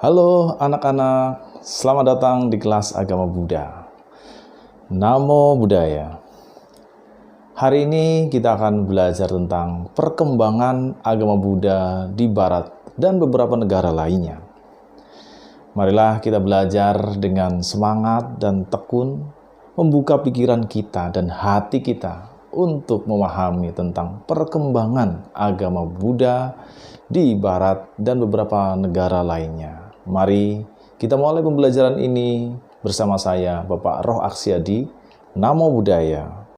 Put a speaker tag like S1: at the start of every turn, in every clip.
S1: Halo anak-anak, selamat datang di kelas Agama Buddha. Namo Buddhaya. Hari ini kita akan belajar tentang perkembangan agama Buddha di Barat dan beberapa negara lainnya. Marilah kita belajar dengan semangat dan tekun, membuka pikiran kita dan hati kita untuk memahami tentang perkembangan agama Buddha di Barat dan beberapa negara lainnya. Mari kita mulai pembelajaran ini bersama saya, Bapak Roh Aksiadi. Namo Buddhaya.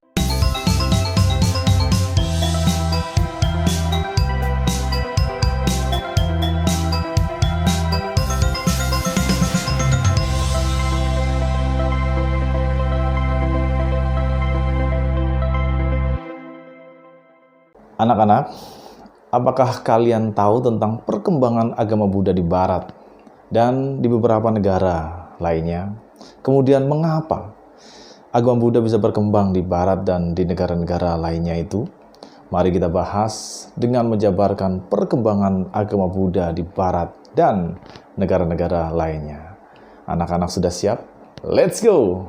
S1: Anak-anak, apakah kalian tahu tentang perkembangan agama Buddha di Barat dan di beberapa negara lainnya? Kemudian mengapa agama Buddha bisa berkembang di Barat dan di negara-negara lainnya itu? Mari kita bahas dengan menjabarkan perkembangan agama Buddha di Barat dan negara-negara lainnya. Anak-anak sudah siap? Let's go!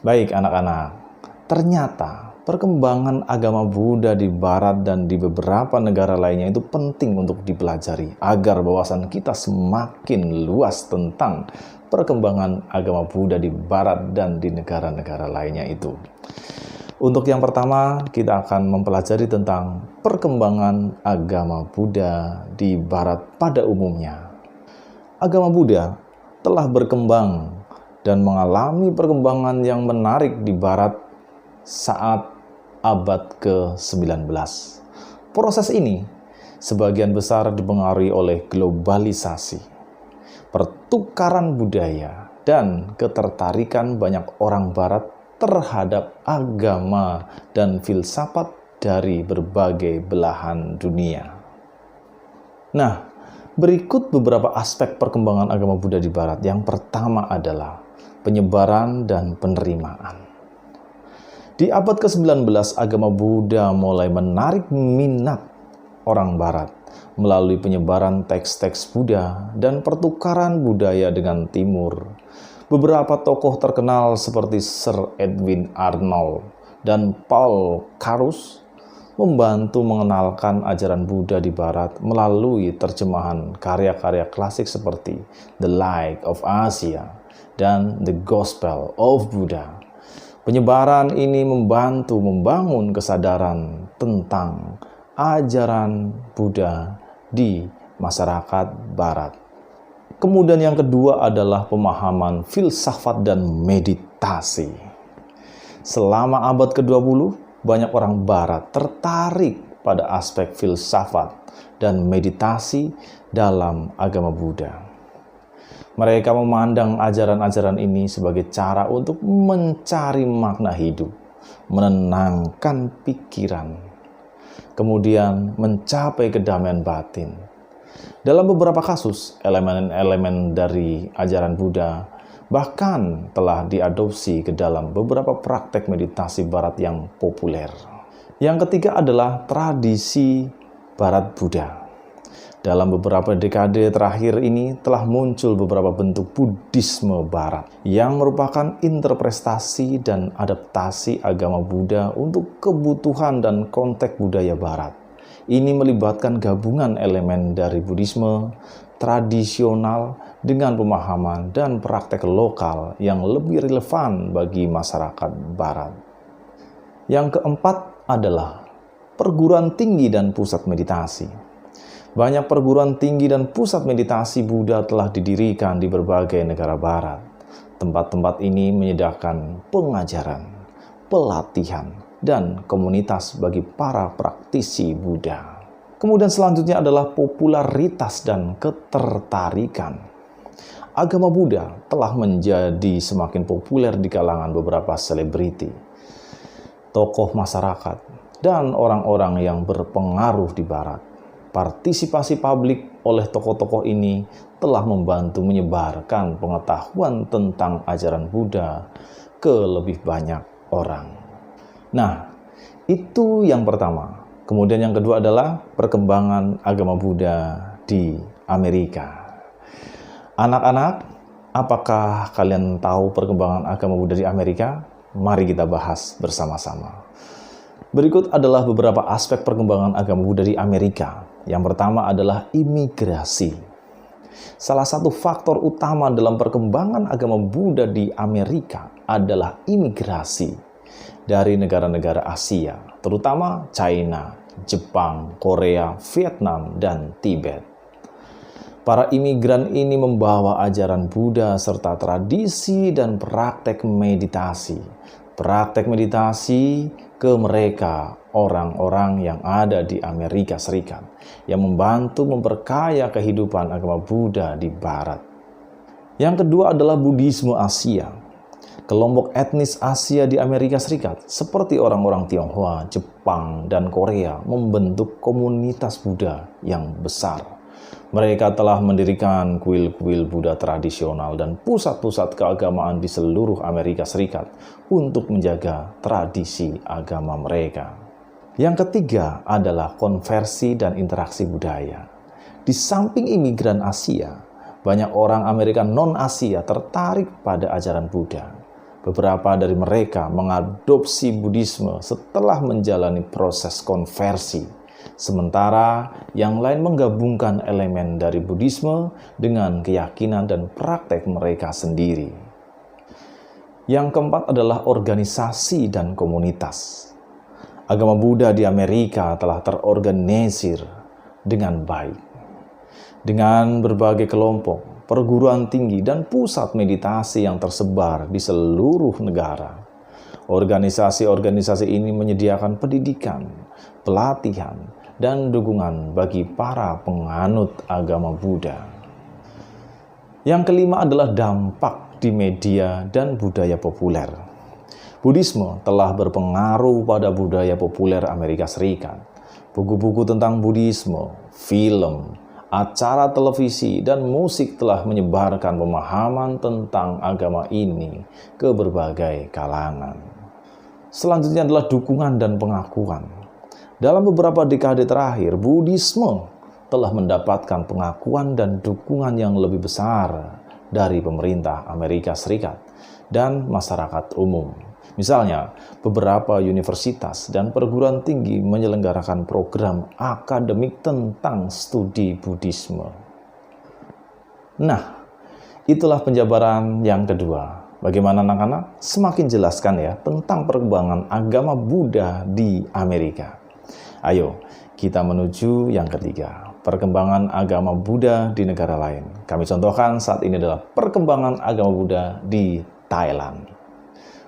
S1: Baik anak-anak, ternyata perkembangan agama Buddha di Barat dan di beberapa negara lainnya itu penting untuk dipelajari agar wawasan kita semakin luas tentang perkembangan agama Buddha di Barat dan di negara-negara lainnya itu. Untuk yang pertama, kita akan mempelajari tentang perkembangan agama Buddha di Barat pada umumnya. Agama Buddha telah berkembang dan mengalami perkembangan yang menarik di Barat saat abad ke-19. Proses ini sebagian besar dipengaruhi oleh globalisasi, pertukaran budaya, dan ketertarikan banyak orang Barat terhadap agama dan filsafat dari berbagai belahan dunia. Nah, berikut beberapa aspek perkembangan agama Buddha di Barat. Yang pertama adalah penyebaran dan penerimaan. Di abad ke-19, agama Buddha mulai menarik minat orang Barat melalui penyebaran teks-teks Buddha dan pertukaran budaya dengan Timur. Beberapa tokoh terkenal seperti Sir Edwin Arnold dan Paul Carus membantu mengenalkan ajaran Buddha di Barat melalui terjemahan karya-karya klasik seperti The Light of Asia dan The Gospel of Buddha. Penyebaran ini membantu membangun kesadaran tentang ajaran Buddha di masyarakat Barat. Kemudian yang kedua adalah pemahaman filsafat dan meditasi. Selama abad ke-20, banyak orang Barat tertarik pada aspek filsafat dan meditasi dalam agama Buddha. Mereka memandang ajaran-ajaran ini sebagai cara untuk mencari makna hidup, menenangkan pikiran, kemudian mencapai kedamaian batin. Dalam beberapa kasus, elemen-elemen dari ajaran Buddha bahkan telah diadopsi ke dalam beberapa praktek meditasi Barat yang populer. Yang ketiga adalah tradisi Barat Buddha. Dalam beberapa dekade terakhir ini telah muncul beberapa bentuk Buddhisme Barat yang merupakan interpretasi dan adaptasi agama Buddha untuk kebutuhan dan konteks budaya Barat. Ini melibatkan gabungan elemen dari Buddhisme tradisional dengan pemahaman dan praktek lokal yang lebih relevan bagi masyarakat Barat. Yang keempat adalah perguruan tinggi dan pusat meditasi. Banyak perguruan tinggi dan pusat meditasi Buddha telah didirikan di berbagai negara Barat. Tempat-tempat ini menyediakan pengajaran, pelatihan, dan komunitas bagi para praktisi Buddha. Kemudian selanjutnya adalah popularitas dan ketertarikan. Agama Buddha telah menjadi semakin populer di kalangan beberapa selebriti, tokoh masyarakat, dan orang-orang yang berpengaruh di Barat. Partisipasi publik oleh tokoh-tokoh ini telah membantu menyebarkan pengetahuan tentang ajaran Buddha ke lebih banyak orang. Nah, itu yang pertama. Kemudian yang kedua adalah perkembangan agama Buddha di Amerika. Anak-anak, apakah kalian tahu perkembangan agama Buddha di Amerika? Mari kita bahas bersama-sama. Berikut adalah beberapa aspek perkembangan agama Buddha di Amerika. Yang pertama adalah imigrasi. Salah satu faktor utama dalam perkembangan agama Buddha di Amerika adalah imigrasi dari negara-negara Asia, terutama China, Jepang, Korea, Vietnam, dan Tibet. Para imigran ini membawa ajaran Buddha serta tradisi dan praktek meditasi. Praktek meditasi ke mereka, orang-orang yang ada di Amerika Serikat, yang membantu memperkaya kehidupan agama Buddha di Barat. Yang kedua adalah Buddhisme Asia. Kelompok etnis Asia di Amerika Serikat, seperti orang-orang Tionghoa, Jepang, dan Korea, membentuk komunitas Buddha yang besar. Mereka telah mendirikan kuil-kuil Buddha tradisional dan pusat-pusat keagamaan di seluruh Amerika Serikat untuk menjaga tradisi agama mereka. Yang ketiga adalah konversi dan interaksi budaya. Di samping imigran Asia, banyak orang Amerika non-Asia tertarik pada ajaran Buddha. Beberapa dari mereka mengadopsi Buddhisme setelah menjalani proses konversi. Sementara yang lain menggabungkan elemen dari Buddhisme dengan keyakinan dan praktek mereka sendiri. Yang keempat adalah organisasi dan komunitas. Agama Buddha di Amerika telah terorganisir dengan baik. Dengan berbagai kelompok, perguruan tinggi, dan pusat meditasi yang tersebar di seluruh negara. Organisasi-organisasi ini menyediakan pendidikan, pelatihan, dan dukungan bagi para penganut agama Buddha. Yang kelima adalah dampak di media dan budaya populer. Buddhisme telah berpengaruh pada budaya populer Amerika Serikat. Buku-buku tentang Buddhisme, film, acara televisi, dan musik telah menyebarkan pemahaman tentang agama ini ke berbagai kalangan. Selanjutnya adalah dukungan dan pengakuan. Dalam beberapa dekade terakhir, Buddhisme telah mendapatkan pengakuan dan dukungan yang lebih besar dari pemerintah Amerika Serikat dan masyarakat umum. Misalnya, beberapa universitas dan perguruan tinggi menyelenggarakan program akademik tentang studi Buddhisme. Nah, itulah penjabaran yang kedua. Bagaimana anak-anak? Semakin jelaskan ya tentang perkembangan agama Buddha di Amerika. Ayo, kita menuju yang ketiga, perkembangan agama Buddha di negara lain. Kami contohkan saat ini adalah perkembangan agama Buddha di Thailand.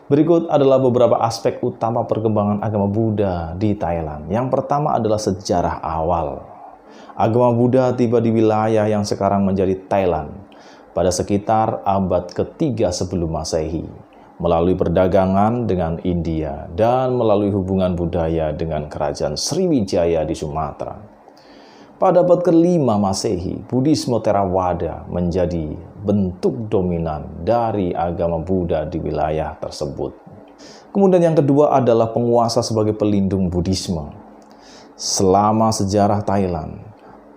S1: Berikut adalah beberapa aspek utama perkembangan agama Buddha di Thailand. Yang pertama adalah sejarah awal. Agama Buddha tiba di wilayah yang sekarang menjadi Thailand pada sekitar abad ketiga sebelum Masehi, melalui perdagangan dengan India dan melalui hubungan budaya dengan kerajaan Sriwijaya di Sumatera. Pada abad ke-5 Masehi, Buddhisme Theravada menjadi bentuk dominan dari agama Buddha di wilayah tersebut. Kemudian yang kedua adalah penguasa sebagai pelindung Buddhisme. Selama sejarah Thailand,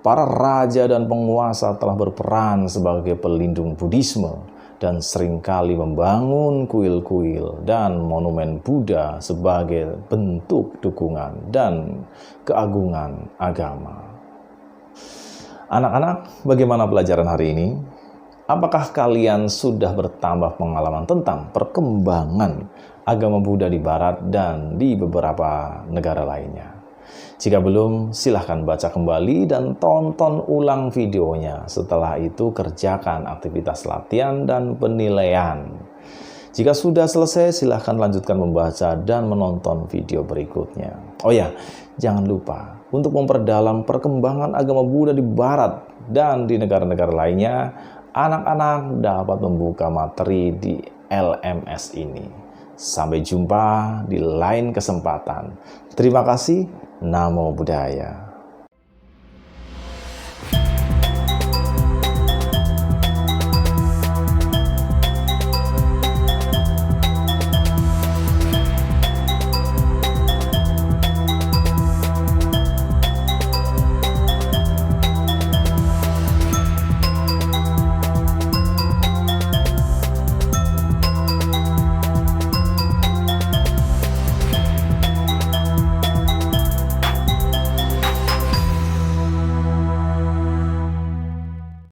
S1: para raja dan penguasa telah berperan sebagai pelindung Buddhisme dan seringkali membangun kuil-kuil dan monumen Buddha sebagai bentuk dukungan dan keagungan agama. Anak-anak, bagaimana pelajaran hari ini? Apakah kalian sudah bertambah pengalaman tentang perkembangan agama Buddha di Barat dan di beberapa negara lainnya? Jika belum, silahkan baca kembali dan tonton ulang videonya. Setelah itu, kerjakan aktivitas latihan dan penilaian. Jika sudah selesai, silahkan lanjutkan membaca dan menonton video berikutnya. Oh ya, jangan lupa untuk memperdalam perkembangan agama Buddha di Barat dan di negara-negara lainnya, anak-anak dapat membuka materi di LMS ini. Sampai jumpa di lain kesempatan. Terima kasih. Namo Buddhaya.